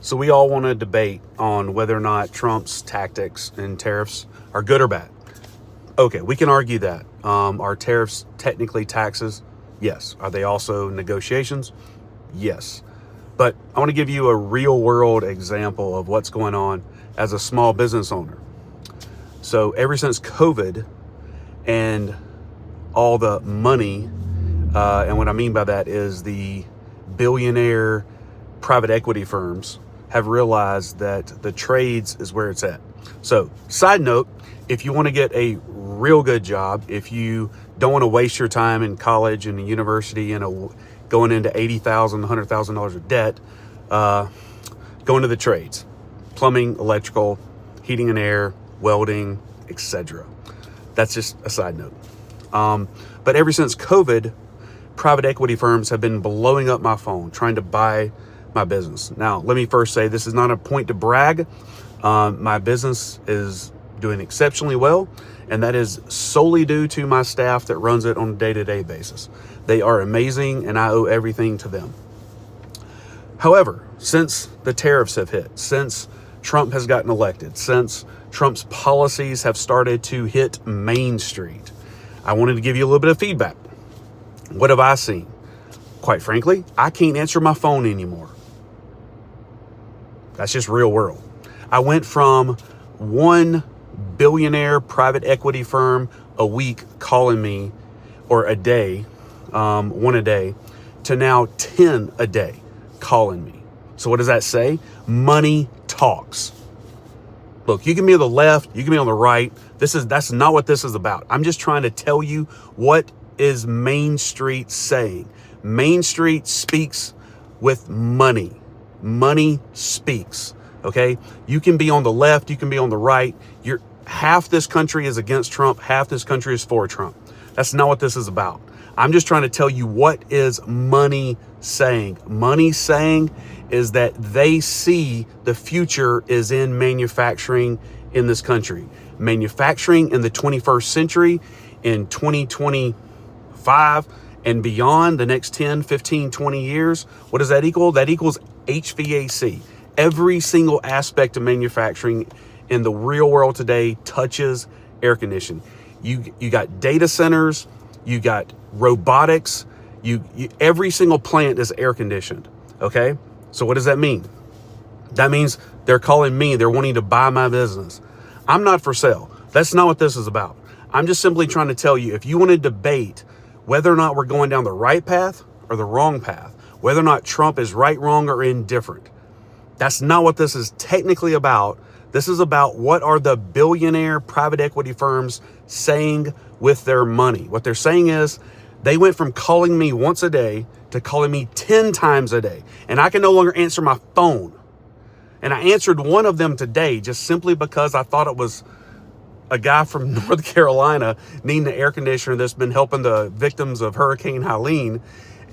So we all want to debate on whether or not Trump's tactics and tariffs are good or bad. Okay, we can argue that. Are tariffs technically taxes? Yes. Are they also negotiations? Yes. But I want to give you a real world example of what's going on as a small business owner. So ever since COVID and all the money, and what I mean by that is the billionaire private equity firms have realized that the trades is where it's at. So side note, if you want to get a real good job, if you don't want to waste your time in college and university and going into $80,000, $100,000 of debt, go into the trades: plumbing, electrical, heating and air, welding, etc. That's just a side note. But ever since COVID, private equity firms have been blowing up my phone, trying to buy my business. Now, let me first say this is not a point to brag. My business is doing exceptionally well, and that is solely due to my staff that runs it on a day-to-day basis. They are amazing, and I owe everything to them. However, since the tariffs have hit, since Trump has gotten elected, since Trump's policies have started to hit Main Street, I wanted to give you a little bit of feedback. What have I seen? Quite frankly, I can't answer my phone anymore. That's just real world. I went from one billionaire private equity firm a week calling me, or a day, one a day, to now 10 a day calling me. So what does that say? Money talks. Look, you can be on the left, you can be on the right. That's not what this is about. I'm just trying to tell you what is Main Street saying. Main Street speaks with money. Money speaks. Okay? You can be on the left, you can be on the right. Half this country is against Trump, half this country is for Trump. That's not what this is about. I'm just trying to tell you what is money saying. Money saying is that they see the future is in manufacturing in this country. Manufacturing in the 21st century, in 2025 and beyond, the next 10, 15, 20 years, what does that equal? That equals HVAC. Every single aspect of manufacturing in the real world today touches air conditioning. You got data centers, you got robotics, every single plant is air conditioned. Okay? So what does that mean? That means they're calling me, they're wanting to buy my business. I'm not for sale. That's not what this is about. I'm just simply trying to tell you, if you want to debate whether or not we're going down the right path or the wrong path, whether or not Trump is right, wrong, or indifferent, that's not what this is technically about. This is about what are the billionaire private equity firms saying with their money. What they're saying is they went from calling me once a day to calling me 10 times a day. And I can no longer answer my phone. And I answered one of them today just simply because I thought it was a guy from North Carolina needing an air conditioner that's been helping the victims of Hurricane Helene.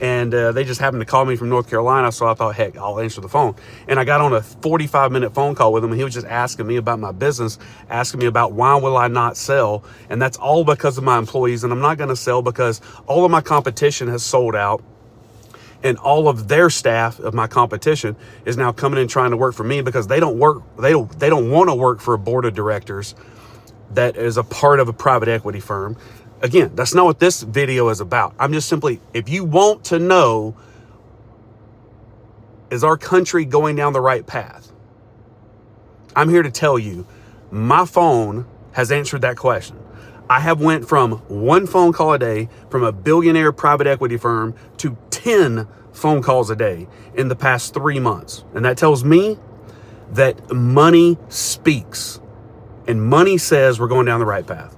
And they just happened to call me from North Carolina. So I thought, heck, I'll answer the phone. And I got on a 45-minute phone call with him. And he was just asking me about my business, asking me about why will I not sell? And that's all because of my employees. And I'm not going to sell because all of my competition has sold out. And all of their staff of my competition is now coming in trying to work for me because they don't want to work for a board of directors that is a part of a private equity firm. Again, that's not what this video is about. I'm just simply, if you want to know, is our country going down the right path? I'm here to tell you, my phone has answered that question. I have went from one phone call a day from a billionaire private equity firm to 10 phone calls a day in the past 3 months. And that tells me that money speaks, and money says we're going down the right path.